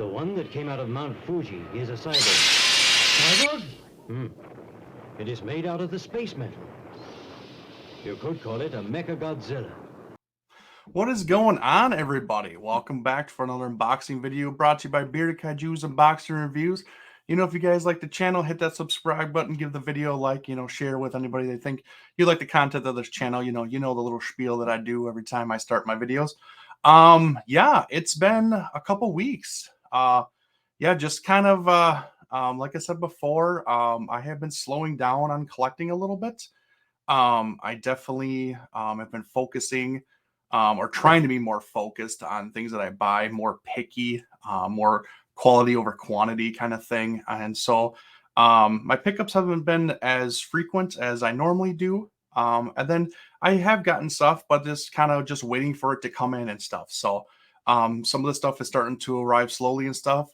The one that came out of Mount Fuji is a cyborg. Cyborg? It is made out of the space metal. You could call it a Mechagodzilla. What is going on, everybody? Welcome back for another unboxing video brought to you by Bearded Kaiju's Unboxing Reviews. If you guys like the channel, hit that subscribe button, give the video a like, share with anybody they think you like the content of this channel. You know the little spiel that I do every time I start my videos. Yeah, it's been a couple weeks. Just kind of like I said before, I have been slowing down on collecting a little bit. I definitely have been focusing or trying to be more focused on things that I buy, more picky, more quality over quantity kind of thing. And so my pickups haven't been as frequent as I normally do. And then I have gotten stuff, but just kind of just waiting for it to come in and stuff. So some of the stuff is starting to arrive slowly and stuff.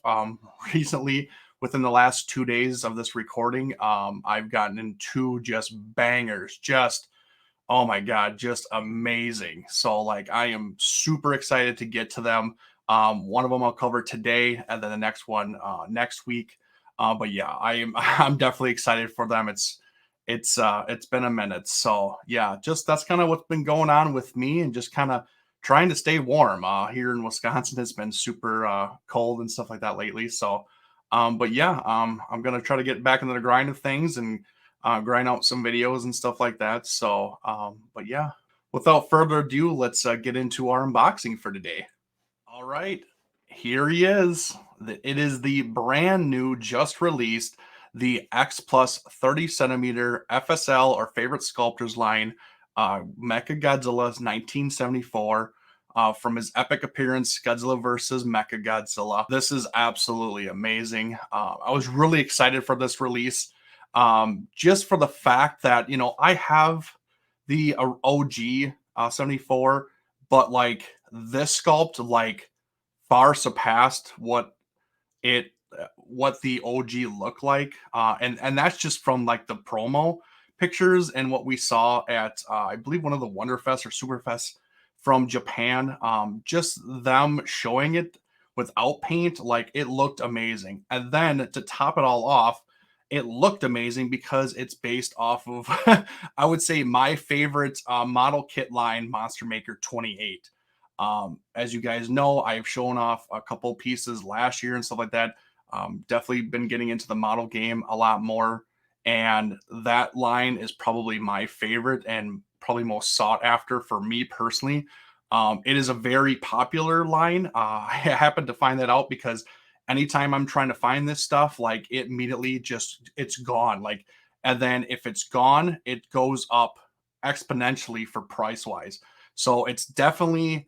Recently, within the last 2 days of this recording, I've gotten in two just bangers, oh my God, just amazing. So like, I am super excited to get to them. One of them I'll cover today, and then the next one next week. But yeah, I'm definitely excited for them. It's been a minute. So yeah, just that's kind of what's been going on with me, and just kind of trying to stay warm. Here in Wisconsin, it's been super cold and stuff like that lately. So but yeah, I'm gonna try to get back into the grind of things and grind out some videos and stuff like that. So, but yeah, without further ado, let's get into our unboxing for today. All right, here he is. It is the brand new, just released, the X-plus 30 centimeter FSL, or favorite Sculptors Line, Mechagodzilla's 1974. From his epic appearance, Godzilla vs. Mechagodzilla. This is absolutely amazing. I was really excited for this release. Just for the fact that, I have the OG 74, but like this sculpt like far surpassed what the OG looked like. And that's just from like the promo pictures and what we saw at I believe one of the Wonderfest or Superfest from Japan. Just them showing it without paint, like it looked amazing. And then to top it all off, it looked amazing because it's based off of I would say my favorite model kit line, MonsterMaker 28. As you guys know, I've shown off a couple pieces last year and stuff like that. Definitely been getting into the model game a lot more, and that line is probably my favorite and probably most sought after for me personally. It is a very popular line. I happened to find that out because anytime I'm trying to find this stuff, like it immediately it's gone. Like, and then if it's gone, it goes up exponentially for price wise. So it's definitely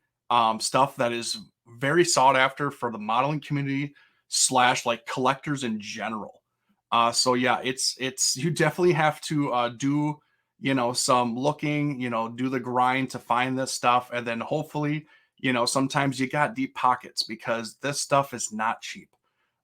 stuff that is very sought after for the modeling community / like collectors in general. So yeah, it's you definitely have to do some looking, do the grind to find this stuff, and then hopefully sometimes you got deep pockets because this stuff is not cheap.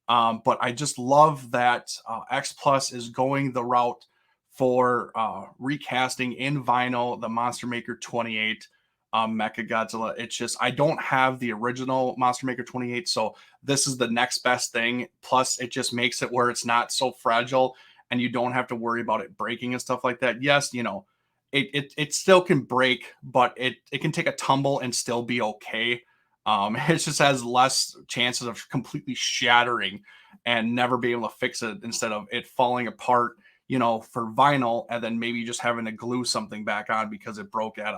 But I just love that X-plus is going the route for recasting in vinyl the MonsterMaker 28 Mechagodzilla. It's just, I don't have the original MonsterMaker 28, so this is the next best thing. Plus, it just makes it where it's not so fragile and you don't have to worry about it breaking and stuff like that. Yes, it still can break, but it can take a tumble and still be okay. It just has less chances of completely shattering and never being able to fix it, instead of it falling apart, for vinyl, and then maybe just having to glue something back on because it broke at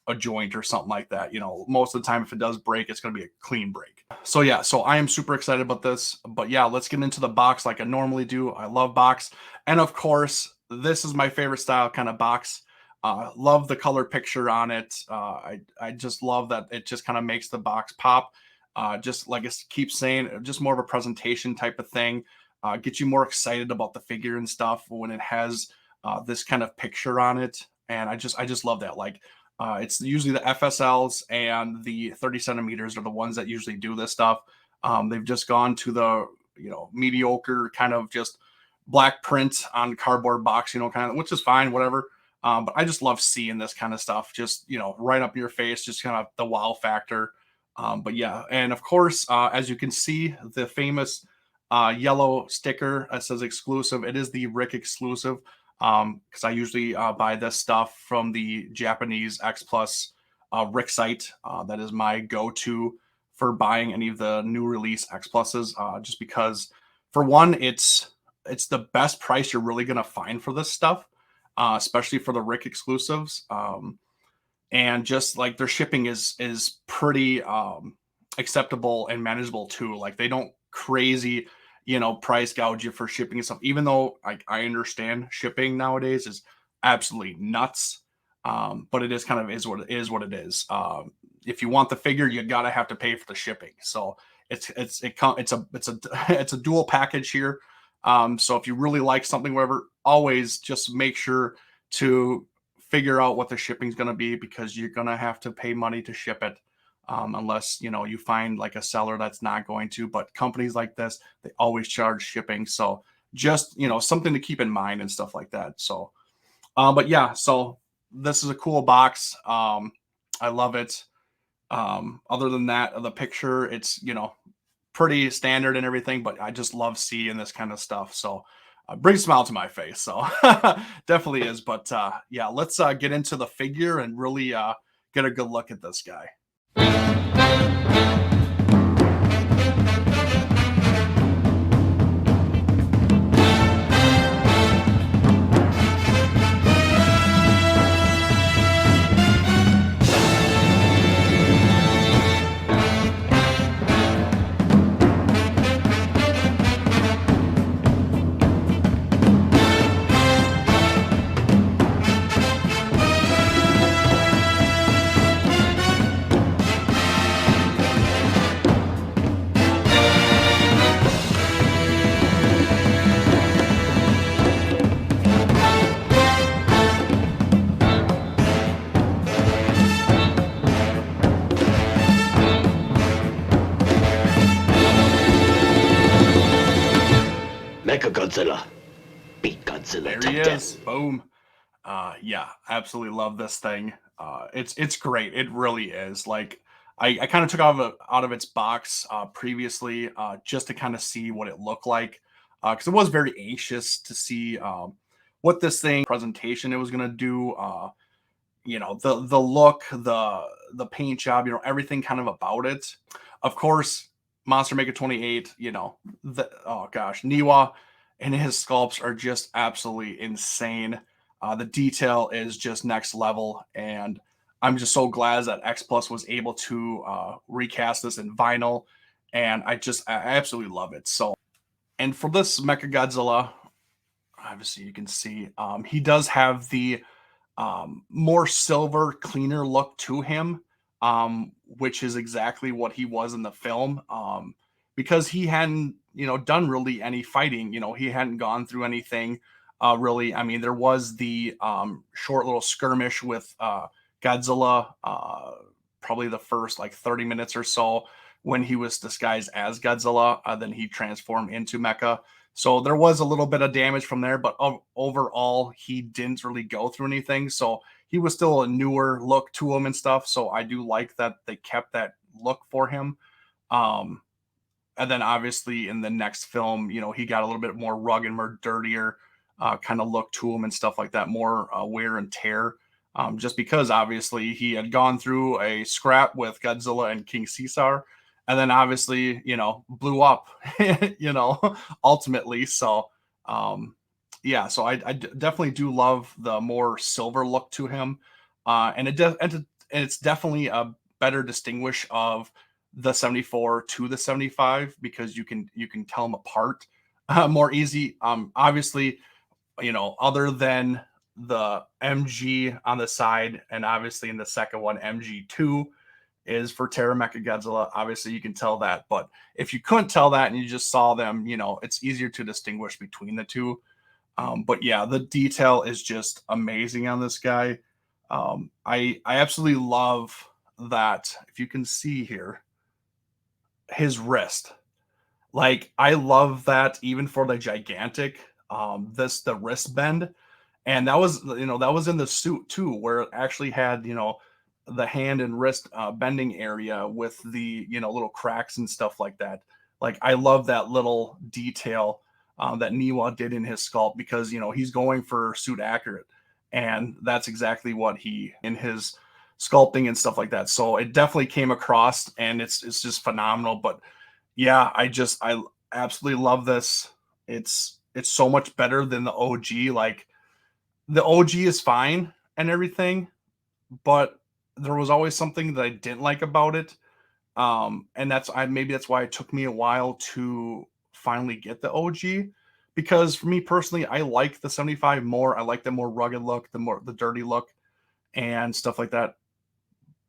a joint or something like that. Most of the time, if it does break, it's going to be a clean break. So yeah, so I am super excited about this. But yeah, let's get into the box like I normally do. I love box. And of course, this is my favorite style kind of box. Love the color picture on it. I just love that it just kind of makes the box pop. Just like I keep saying, just more of a presentation type of thing. Get you more excited about the figure and stuff when it has this kind of picture on it. And I just love that. Like, it's usually the FSLs and the 30 centimeters are the ones that usually do this stuff. They've just gone to the mediocre kind of just black print on cardboard box, kind of, which is fine, whatever. But I just love seeing this kind of stuff, just, right up your face, just kind of the wow factor. But yeah, and of course, as you can see, the famous yellow sticker that says exclusive. It is the RIC exclusive, because I usually buy this stuff from the Japanese X-plus RIC site. That is my go-to for buying any of the new release X-pluses, just because, for one, it's the best price you're really gonna find for this stuff, especially for the RIC exclusives. And just like their shipping is pretty acceptable and manageable too. Like they don't crazy, price gouge you for shipping and stuff. Even though I understand shipping nowadays is absolutely nuts, but it is kind of is what it is. If you want the figure, you gotta have to pay for the shipping. So it's a it's a dual package here. So if you really like something, whatever, always just make sure to figure out what the shipping is going to be, because you're going to have to pay money to ship it, unless you find like a seller that's not going to. But companies like this, they always charge shipping, so just something to keep in mind and stuff like that. So but yeah, so this is a cool box. I love it. Other than that, the picture, it's pretty standard and everything, but I just love seeing this kind of stuff. So brings a smile to my face. So definitely is. But yeah, let's get into the figure and really get a good look at this guy. Mechagodzilla. Beat Godzilla. There he is. Boom. Yeah, absolutely love this thing. It's great. It really is. Like I kind of took out of its box previously, just to kind of see what it looked like, because I was very anxious to see what this thing presentation it was gonna do. The look, the paint job, everything kind of about it. Of course, MonsterMaker 28, oh gosh, Niwa and his sculpts are just absolutely insane. The detail is just next level, and I'm just so glad that X-plus was able to recast this in vinyl, and I absolutely love it. So, and for this Mechagodzilla, obviously you can see he does have the more silver, cleaner look to him, which is exactly what he was in the film, because he hadn't, done really any fighting. He hadn't gone through anything really. I mean, there was the short little skirmish with Godzilla, probably the first like 30 minutes or so when he was disguised as Godzilla. Then he transformed into Mecha. So there was a little bit of damage from there, but overall, he didn't really go through anything. So he was still a newer look to him and stuff. So I do like that they kept that look for him. And then obviously in the next film, he got a little bit more rugged, more dirtier kind of look to him and stuff like that, more wear and tear. Just because obviously he had gone through a scrap with Godzilla and King Caesar, and then obviously, blew up, ultimately. So, yeah, so I definitely do love the more silver look to him. And it's definitely a better distinguish of the 74 to the 75, because you can tell them apart more easy. Obviously, other than the MG on the side, and obviously in the second one, MG2 is for Terra Mechagodzilla. Obviously, you can tell that. But if you couldn't tell that and you just saw them, it's easier to distinguish between the two. But yeah, the detail is just amazing on this guy. I absolutely love that. If you can see here, his wrist. Like, I love that even for the gigantic, the wrist bend. And that was in the suit too, where it actually had, the hand and wrist bending area with the, you know, little cracks and stuff like that. Like I love that little detail that Niwa did in his sculpt, because you know he's going for suit accurate, and that's exactly what he in his sculpting and stuff like that. So it definitely came across, and it's just phenomenal. But yeah, I absolutely love this. It's so much better than the OG. Like the OG is fine and everything, but there was always something that I didn't like about it. And maybe that's why it took me a while to finally get the OG, because for me personally, I like the 75 more. I like the more rugged look, the dirty look and stuff like that.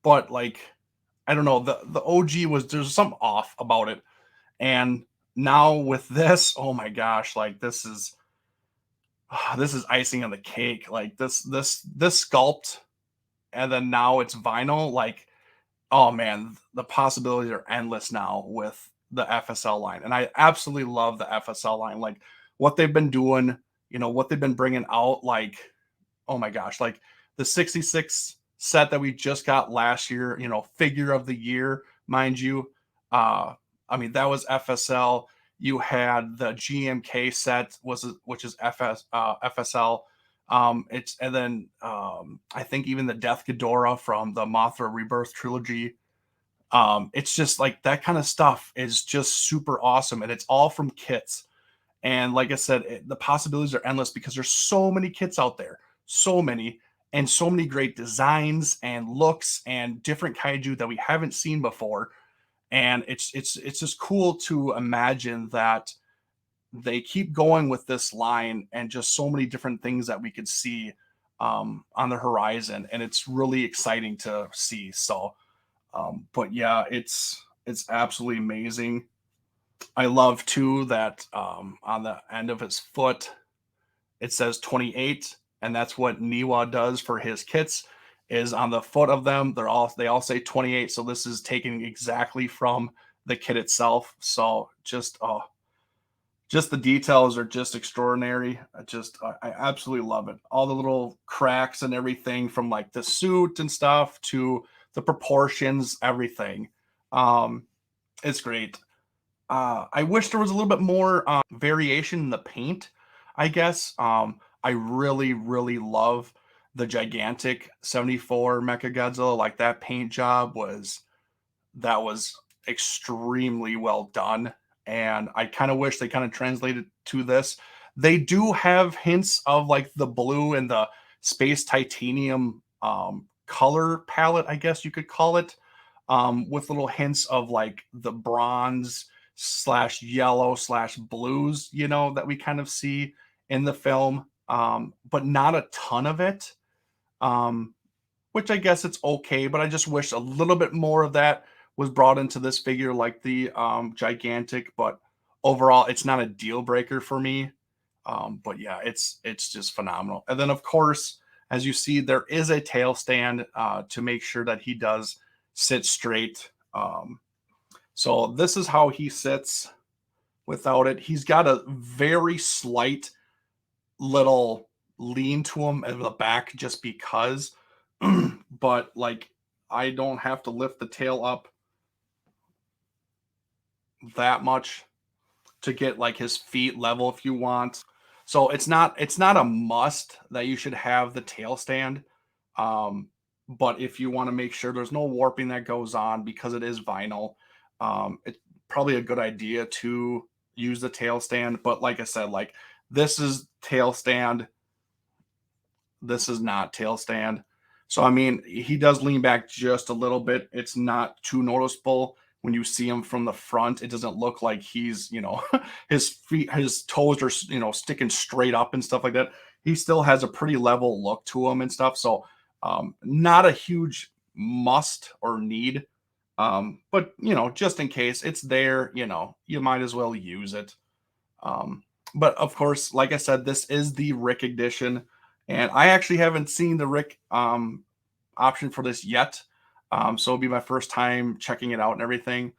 But like, I don't know, the OG there's something off about it. And now with this, oh my gosh, like this is icing on the cake. Like this sculpt, and then now it's vinyl. Like, oh man, the possibilities are endless now with the FSL line. And I absolutely love the FSL line. Like what they've been doing, you know, what they've been bringing out. Like, oh my gosh, like the 66 set that we just got last year, you know, figure of the year, mind you. I mean, that was FSL. You had the GMK set, which is FSL. It's and then I think even the Death Ghidorah from the Mothra Rebirth trilogy. It's just like that kind of stuff is just super awesome, and it's all from kits. And like I said, the possibilities are endless because there's so many kits out there, so many, and so many great designs and looks and different kaiju that we haven't seen before. And it's just cool to imagine that they keep going with this line, and just so many different things that we could see on the horizon, and it's really exciting to see. So, but yeah, it's absolutely amazing. I love too that on the end of his foot it says 28, and that's what Niwa does for his kits. Is on the foot of them, they all say 28. So this is taken exactly from the kit itself. So just the details are just extraordinary. I absolutely love it. All the little cracks and everything, from like the suit and stuff to the proportions, everything. It's great. I wish there was a little bit more variation in the paint, I guess. I really, really love the gigantic 74 Mechagodzilla. Like that paint job that was extremely well done. And I kind of wish they kind of translated to this. They do have hints of like the blue and the space titanium color palette, I guess you could call it, with little hints of like the bronze slash yellow slash blues, you know, that we kind of see in the film, but not a ton of it, which I guess it's okay, but I just wish a little bit more of that was brought into this figure, like the gigantic. But overall, it's not a deal breaker for me. But yeah, it's just phenomenal. And then of course, as you see, there is a tail stand to make sure that he does sit straight. So this is how he sits without it. He's got a very slight little lean to him in the back just because, but like I don't have to lift the tail up that much to get like his feet level if you want. So it's not a must that you should have the tail stand. But if you want to make sure there's no warping that goes on because it is vinyl, it's probably a good idea to use the tail stand. But like I said, like this is tail stand. This is not tail stand. So I mean, he does lean back just a little bit. It's not too noticeable. When you see him from the front, it doesn't look like he's, you know, his feet, his toes are, you know, sticking straight up and stuff like that. He still has a pretty level look to him and stuff. So not a huge must or need. But, you know, just in case it's there, you know, you might as well use it. But of course, like I said, this is the RIC edition. And I actually haven't seen the RIC option for this yet. So it'll be my first time checking it out and everything.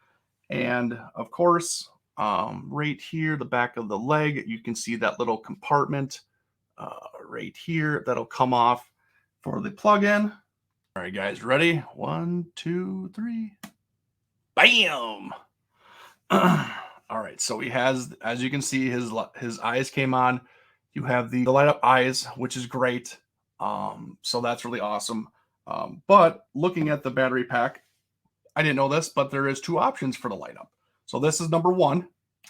And of course, right here, the back of the leg, you can see that little compartment right here that'll come off for the plug-in. All right, guys, ready? 1, 2, 3. Bam! All right, so he has, as you can see, his eyes came on. You have the light up eyes, which is great. So that's really awesome. But looking at the battery pack, I didn't know this, but there is 2 options for the light up. So this is number 1,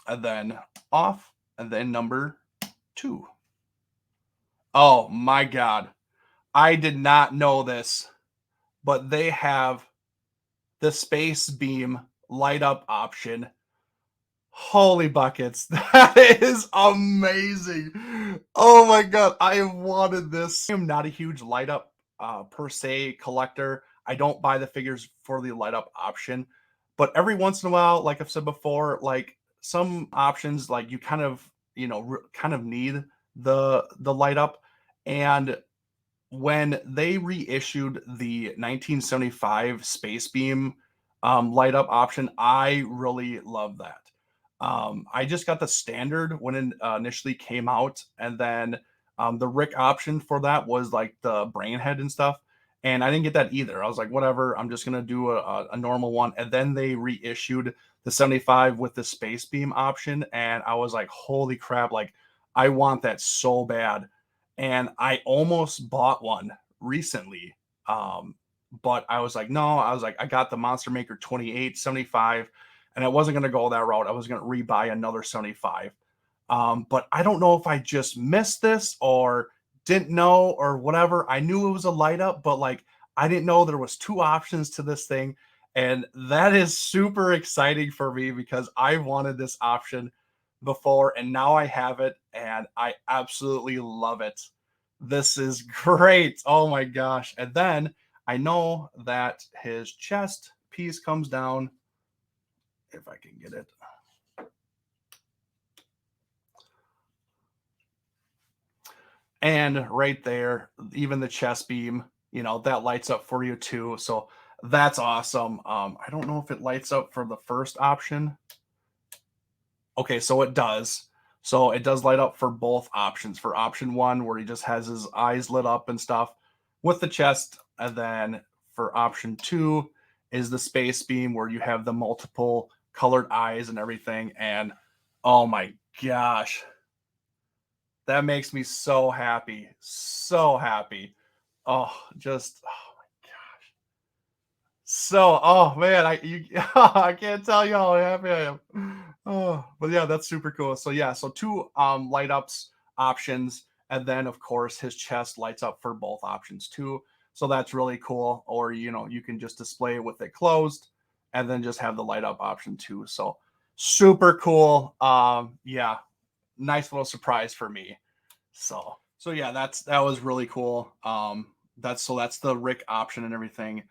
and then off, and then number 2. Oh my God. I did not know this, but they have the space beam light up option. Holy buckets. That is amazing. Oh my God. I have wanted this. I am not a huge light up per se collector. I don't buy the figures for the light up option, but every once in a while, like I've said before, like some options, like you kind of, kind of need the light up. And when they reissued the 1975 Space Beam light up option, I really love that. I just got the standard when it initially came out, and then the RIC option for that was like the brain head and stuff. And I didn't get that either. I was like, whatever, I'm just gonna do a normal one. And then they reissued the 75 with the Space Beam option, and I was like, holy crap, like I want that so bad. And I almost bought one recently. But I was like, no, I was like, I got the MonsterMaker 28, 75, and I wasn't going to go that route. I was going to rebuy another 75. But I don't know if I just missed this or didn't know or whatever. I knew it was a light up, but like I didn't know there was 2 options to this thing. And that is super exciting for me because I wanted this option before and now I have it and I absolutely love it. This is great. Oh my gosh. And then I know that his chest piece comes down, if I can get it. And right there, even the chest beam, that lights up for you too. So that's awesome. I don't know if it lights up for the first option. Okay, so it does. So it does light up for both options. For option 1, where he just has his eyes lit up and stuff with the chest. And then for option 2 is the space beam where you have the multiple colored eyes and everything. And oh my gosh, that makes me so happy. So happy. Oh, just oh my gosh. So, oh man, I can't tell you how happy I am. Oh, but yeah, that's super cool. So yeah, so 2 light ups options, and then of course his chest lights up for both options too. So that's really cool. Or you can just display it with it closed and then just have the light up option too. So super cool. Yeah, nice little surprise for me. So yeah, that was really cool. That's the RIC option and everything.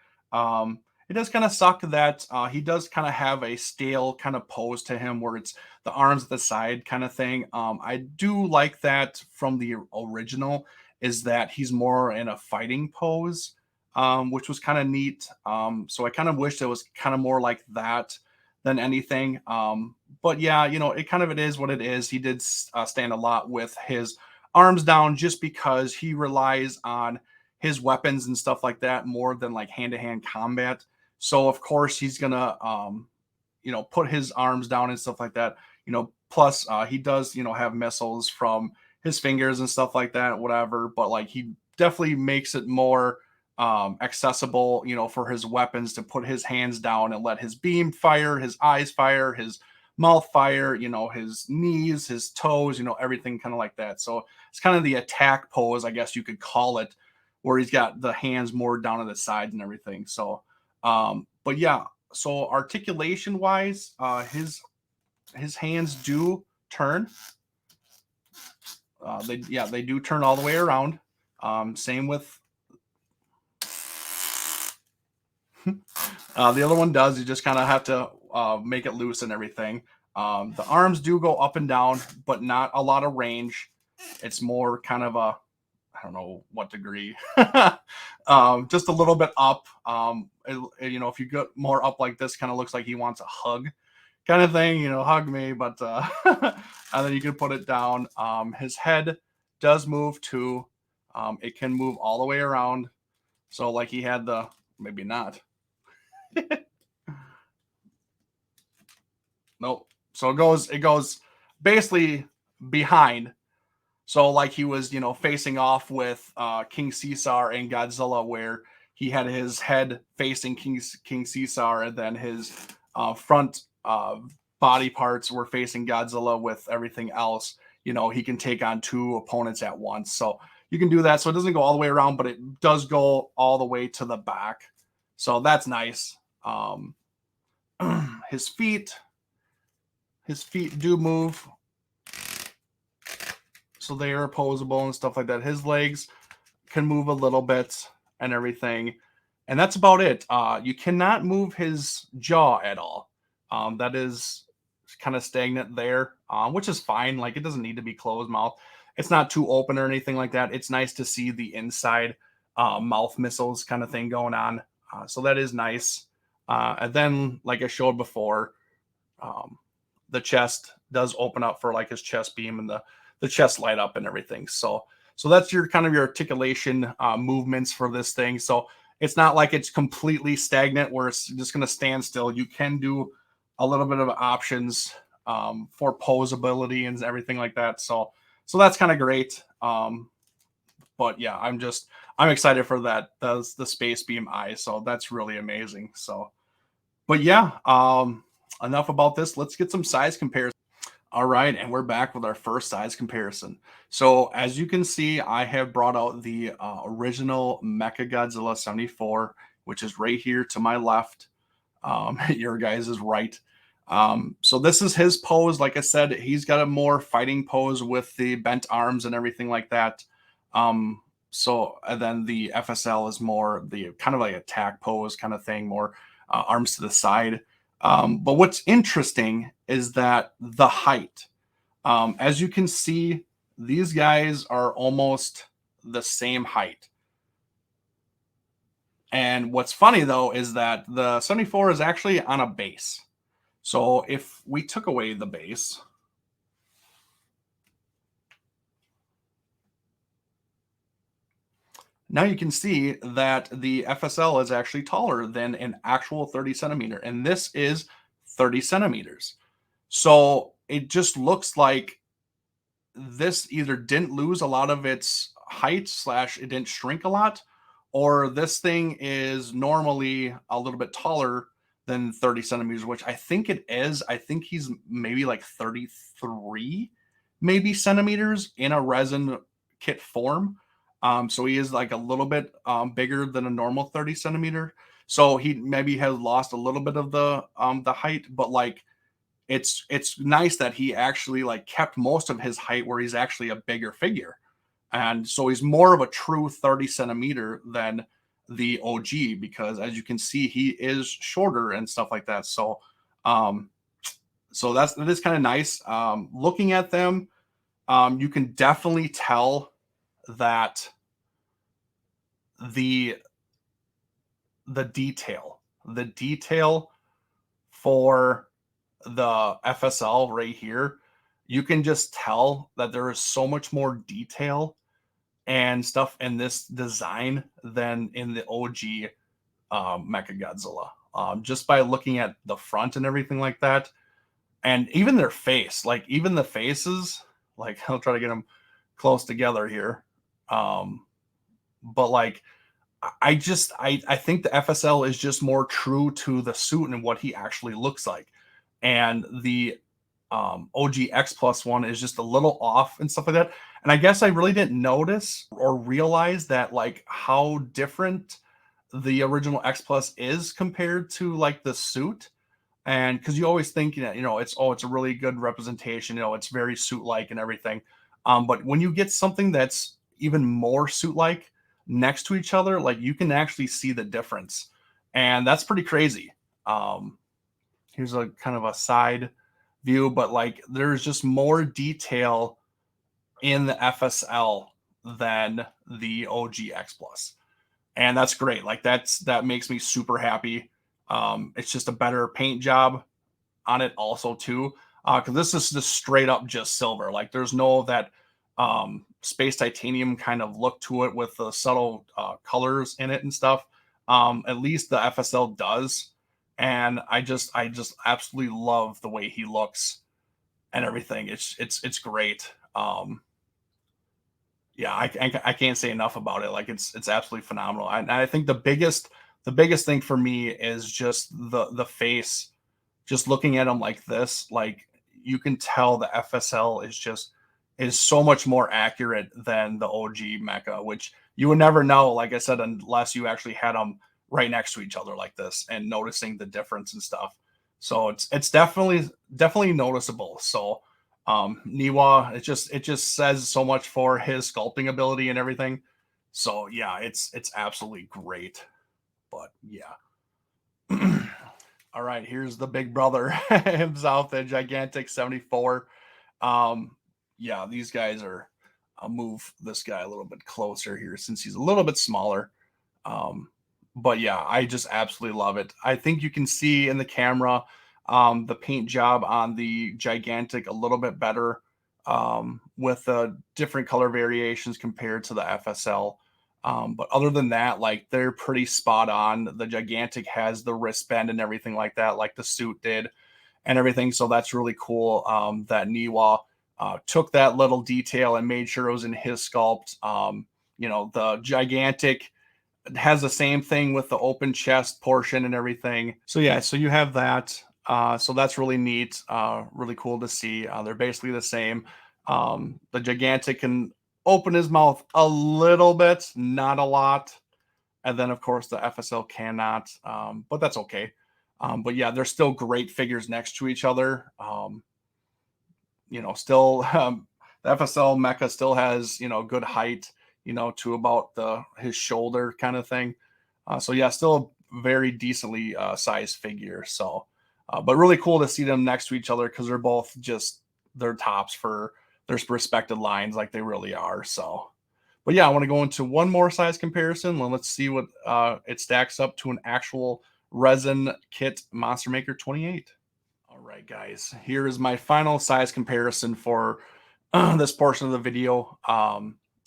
It does kind of suck that he does kind of have a stale kind of pose to him where it's the arms at the side kind of thing. I do like that from the original is that he's more in a fighting pose, which was kind of neat. So I kind of wish it was kind of more like that than anything. But yeah, it is what it is. He did stand a lot with his arms down just because he relies on his weapons and stuff like that more than like hand-to-hand combat. So of course he's gonna put his arms down and stuff like that. Plus he does have missiles from his fingers and stuff like that, whatever. But like he definitely makes it more accessible, for his weapons to put his hands down and let his beam fire, his eyes fire, his mouth fire, his knees, his toes, everything kind of like that. So it's kind of the attack pose, I guess you could call it, where he's got the hands more down on the sides and everything. So, but yeah, so articulation wise, his hands do turn. They do turn all the way around. Same with the other one does. You just kind of have to make it loose and everything. The arms do go up and down, but not a lot of range. It's more kind of a, I don't know what degree, just a little bit up. If you get more up like this, kind of looks like he wants a hug kind of thing, hug me, but and then you can put it down. His head does move too. It can move all the way around. So like he had the, maybe not. Nope. So it goes basically behind. So like he was, you know, facing off with King Caesar and Godzilla, where he had his head facing King Caesar, and then his front body parts were facing Godzilla with everything else. You know, he can take on 2 opponents at once. So you can do that. So it doesn't go all the way around, but it does go all the way to the back. So that's nice. His feet do move. So they are opposable and stuff like that. His legs can move a little bit and everything. And that's about it. You cannot move his jaw at all. That is kind of stagnant there, which is fine. Like, it doesn't need to be closed mouth. It's not too open or anything like that. It's nice to see the inside mouth missiles kind of thing going on. So that is nice. And then, like I showed before, the chest does open up for like his chest beam and the chest light up and everything. So that's your kind of your articulation movements for this thing. So it's not like it's completely stagnant where it's just going to stand still. You can do a little bit of options for posability and everything like that. So that's kind of great. But yeah, I'm excited for that. That's the space beam eye. So that's really amazing. So, but yeah, enough about this. Let's get some size comparison. All right, and we're back with our first size comparison. So as you can see, I have brought out the original Mechagodzilla 74, which is right here to my left. Your guys is right. So this is his pose. Like I said, he's got a more fighting pose with the bent arms and everything like that. So and then the FSL is more the kind of like attack pose kind of thing, more arms to the side. But what's interesting is that the height, as you can see, these guys are almost the same height. And what's funny though is that the 74 is actually on a base. So if we took away the base, now you can see that the FSL is actually taller than an actual 30 centimeter. And this is 30 centimeters. So it just looks like this either didn't lose a lot of its height / it didn't shrink a lot, or this thing is normally a little bit taller than 30 centimeters, which I think it is. I think he's maybe like 33 maybe centimeters in a resin kit form. So he is like a little bit bigger than a normal 30 centimeter. So he maybe has lost a little bit of the height, but like it's nice that he actually like kept most of his height where he's actually a bigger figure. And so he's more of a true 30 centimeter than the OG, because as you can see, he is shorter and stuff like that. So that is kind of nice. Looking at them, you can definitely tell that the detail for the FSL right here, you can just tell that there is so much more detail and stuff in this design than in the OG Mechagodzilla. Just by looking at the front and everything like that, and even their face, like even the faces, like I'll try to get them close together here. But like I think the FSL is just more true to the suit and what he actually looks like, and the OG X-plus one is just a little off and stuff like that. And I guess I really didn't notice or realize that like how different the original X-plus is compared to like the suit. And because you always think, it's a really good representation, it's very suit-like and everything. But when you get something that's even more suit-like next to each other, like you can actually see the difference. And that's pretty crazy. Here's a kind of a side view, but like there's just more detail in the FSL than the OG X-plus. And that's great. Like that makes me super happy. It's just a better paint job on it also too. Because this is just straight up just silver. Like there's no that space titanium kind of look to it with the subtle colors in it and stuff. At least the FSL does. And I just absolutely love the way he looks and everything. It's great. Yeah, I can't say enough about it. Like it's absolutely phenomenal. And I think the biggest thing for me is just the face. Just looking at him like this, like you can tell the FSL is so much more accurate than the OG Mecha, which you would never know, like I said, unless you actually had them right next to each other like this and noticing the difference and stuff. So it's definitely noticeable. So Niwa, it just says so much for his sculpting ability and everything. So yeah, it's absolutely great. But yeah. All right, here's the big brother himself, the gigantic 74. Yeah, these guys are. I'll move this guy a little bit closer here since he's a little bit smaller. Um, but yeah, I just absolutely love it. I think you can see in the camera the paint job on the gigantic a little bit better with the different color variations compared to the FSL. But other than that, like they're pretty spot on. The gigantic has the wristband and everything like that, like the suit did and everything. So that's really cool that Niwa took that little detail and made sure it was in his sculpt. The gigantic has the same thing with the open chest portion and everything. So yeah, so you have that. So that's really neat, really cool to see. They're basically the same. The gigantic can open his mouth a little bit, not a lot. And then, of course, the FSL cannot, but that's okay. But yeah, they're still great figures next to each other. Still, the FSL Mecha still has, good height, to about his shoulder kind of thing. So yeah, still a very decently sized figure. So, but really cool to see them next to each other because they're both just their tops for their respective lines, like they really are. So, but yeah, I want to go into one more size comparison. Let's see what it stacks up to an actual resin kit MonsterMaker 28. All right, guys, here is my final size comparison for this portion of the video.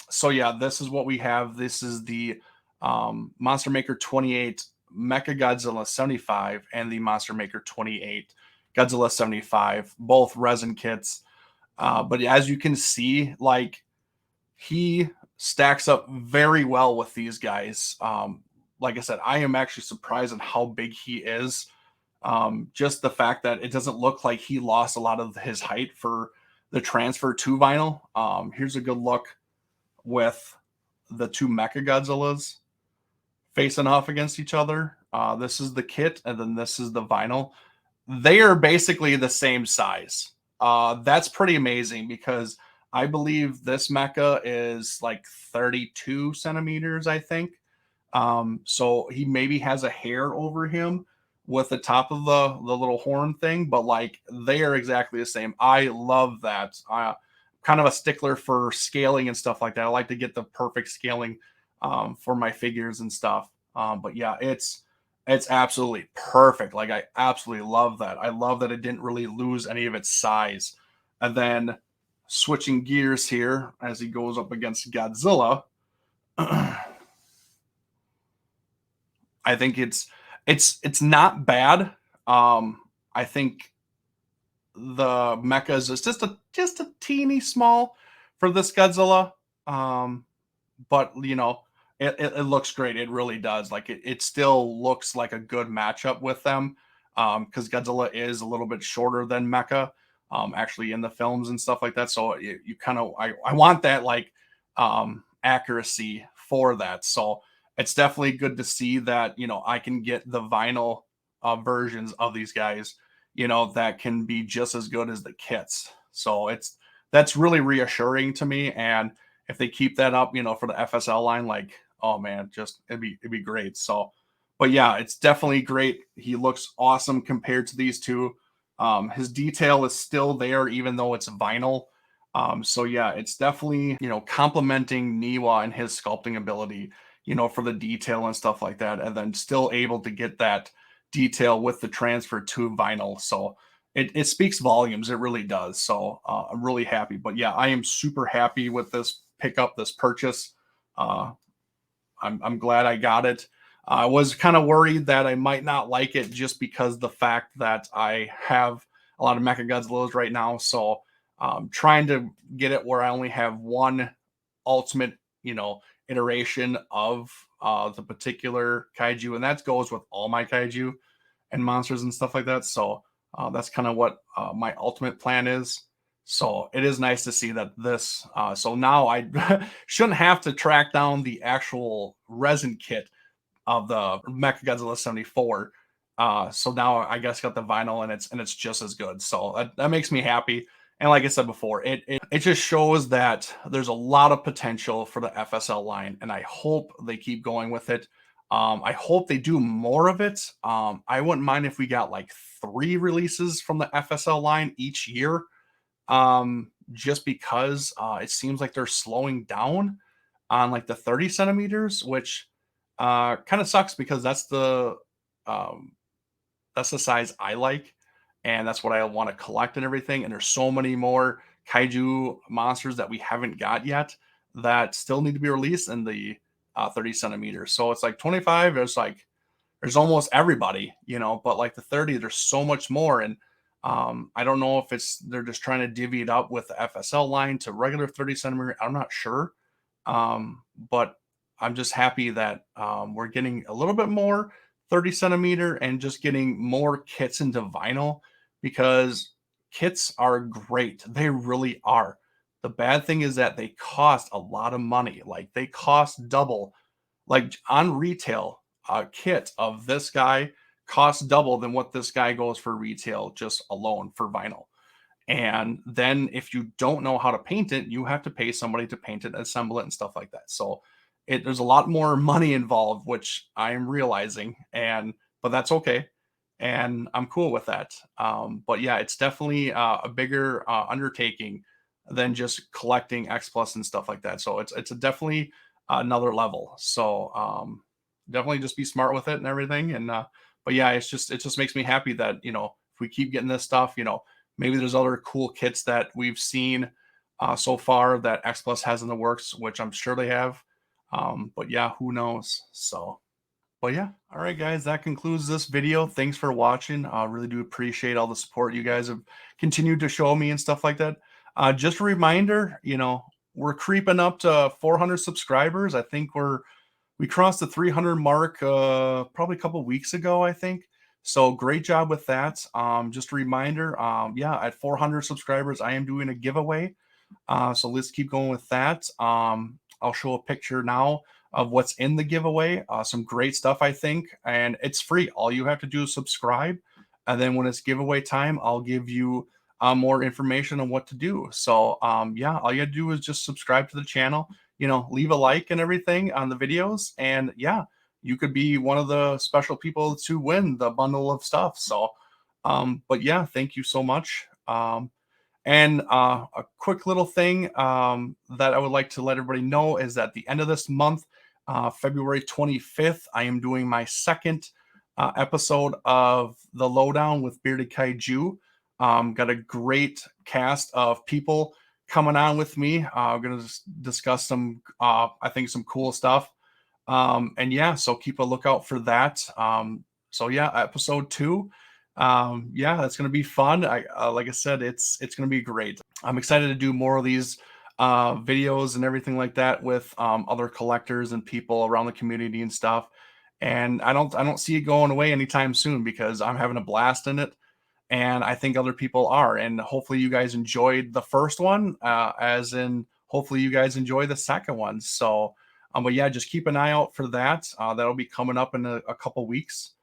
So yeah, this is what we have. This is the MonsterMaker 28 Mechagodzilla 75 and the MonsterMaker 28 Godzilla 75, both resin kits. But as you can see, like he stacks up very well with these guys. Like I said, I am actually surprised at how big he is. Just the fact that it doesn't look like he lost a lot of his height for the transfer to vinyl. Here's a good look with the two Mechagodzillas facing off against each other. This is the kit, and then this is the vinyl. They are basically the same size. That's pretty amazing because I believe this mecha is like 32 centimeters, I think. So he maybe has a hair over him with the top of the little horn thing, but like they are exactly the same. I love that. Kind of a stickler for scaling and stuff like that. I like to get the perfect scaling for my figures and stuff. But yeah, it's absolutely perfect. Like I absolutely love that. I love that it didn't really lose any of its size. And then switching gears here as he goes up against Godzilla, I think it's not bad. I think the mechas is just a teeny small for this Godzilla. But it looks great. It really does. Like it still looks like a good matchup with them. Because Godzilla is a little bit shorter than Mecha, actually in the films and stuff like that. So you kind of I want that like accuracy for that. So it's definitely good to see that I can get the vinyl versions of these guys, that can be just as good as the kits. So that's really reassuring to me. And if they keep that up, for the FSL line, like, oh man, just it'd be great. So, but yeah, it's definitely great. He looks awesome compared to these two. His detail is still there, even though it's vinyl. So yeah, it's definitely, complimenting Niwa and his sculpting ability, for the detail and stuff like that, and then still able to get that detail with the transfer to vinyl. So it speaks volumes. It really does. So I'm really happy. But yeah, I am super happy with this pickup, this purchase. Uh, I'm glad I got it. I was kind of worried that I might not like it just because the fact that I have a lot of Mechagodzillas right now. So trying to get it where I only have one ultimate, iteration of the particular kaiju, and that goes with all my kaiju and monsters and stuff like that. So that's kind of what my ultimate plan is. So it is nice to see that this. So now I shouldn't have to track down the actual resin kit of the Mechagodzilla 74. So now I guess got the vinyl and it's just as good. So that makes me happy. And like I said before, it just shows that there's a lot of potential for the FSL line, and I hope they keep going with it. I hope they do more of it. I wouldn't mind if we got like 3 releases from the FSL line each year, just because it seems like they're slowing down on like the 30 centimeters, which kind of sucks because um, that's the size I like, and that's what I want to collect and everything. And there's so many more kaiju monsters that we haven't got yet that still need to be released in the 30 centimeters. So it's like 25. There's almost everybody, but like the 30, there's so much more. And I don't know if they're just trying to divvy it up with the FSL line to regular 30 centimeter. I'm not sure. But I'm just happy that we're getting a little bit more 30 centimeter and just getting more kits into vinyl, because kits are great. They really are. The bad thing is that they cost a lot of money. Like they cost double. Like on retail, a kit of this guy costs double than what this guy goes for retail just alone for vinyl. And then if you don't know how to paint it, you have to pay somebody to paint it, assemble it, and stuff like that. So there's a lot more money involved, which I am realizing, but that's okay, and I'm cool with that. But yeah, it's definitely a bigger undertaking than just collecting X-plus and stuff like that. So it's definitely another level. So definitely just be smart with it and everything. And but yeah, it just makes me happy that if we keep getting this stuff, maybe there's other cool kits that we've seen so far that X-plus has in the works, which I'm sure they have. But yeah, who knows? So, but yeah. All right, guys, that concludes this video. Thanks for watching. I really do appreciate all the support you guys have continued to show me and stuff like that. Just a reminder, we're creeping up to 400 subscribers. I think we crossed the 300 mark probably a couple weeks ago, I think. So great job with that. Just a reminder, yeah, at 400 subscribers, I am doing a giveaway. So let's keep going with that. I'll show a picture now of what's in the giveaway. Some great stuff, I think, and it's free. All you have to do is subscribe, and then when it's giveaway time, I'll give you more information on what to do. So yeah, all you have to do is just subscribe to the channel, leave a like and everything on the videos, and yeah, you could be one of the special people to win the bundle of stuff. So but yeah, thank you so much. And a quick little thing that I would like to let everybody know is that at the end of this month, February 25th, I am doing my second episode of The Lowdown with Bearded Kaiju. Got a great cast of people coming on with me. I'm going to discuss some, I think, some cool stuff. And yeah, so keep a lookout for that. So yeah, episode 2. Yeah, that's going to be fun. Like I said, it's going to be great. I'm excited to do more of these videos and everything like that with other collectors and people around the community and stuff. And I don't see it going away anytime soon, because I'm having a blast in it, and I think other people are. And hopefully you guys enjoyed the first one, as in hopefully you guys enjoy the second one. So but yeah, just keep an eye out for that. That'll be coming up in a couple weeks.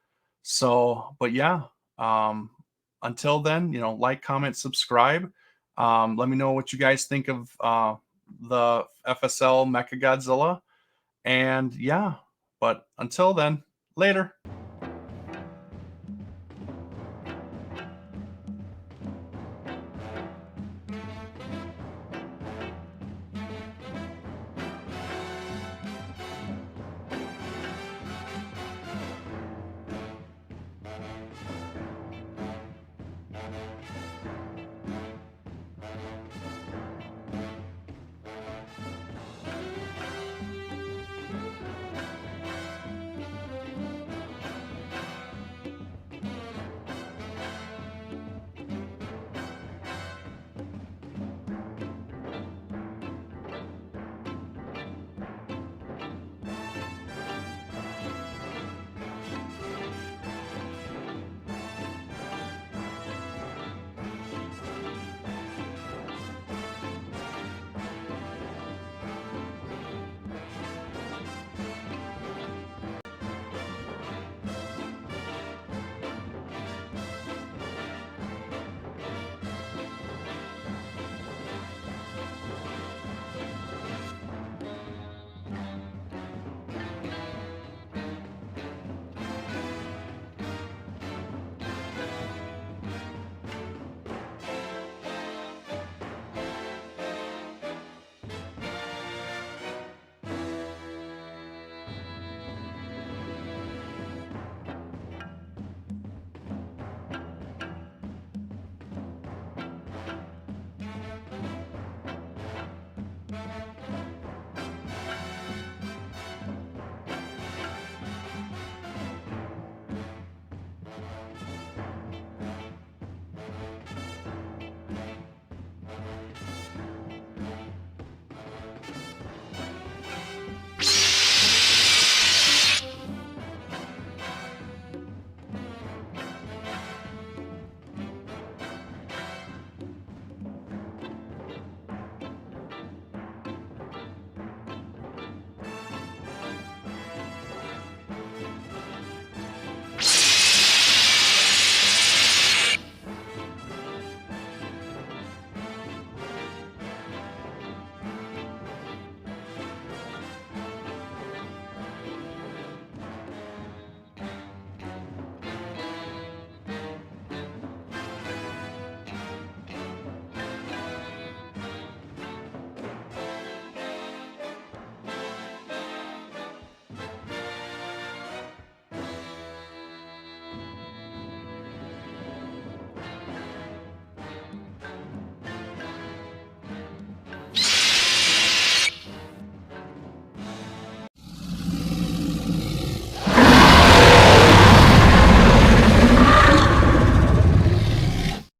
So, but yeah, until then, like, comment, subscribe. Let me know what you guys think of the FSL Mechagodzilla. And yeah, but until then, later.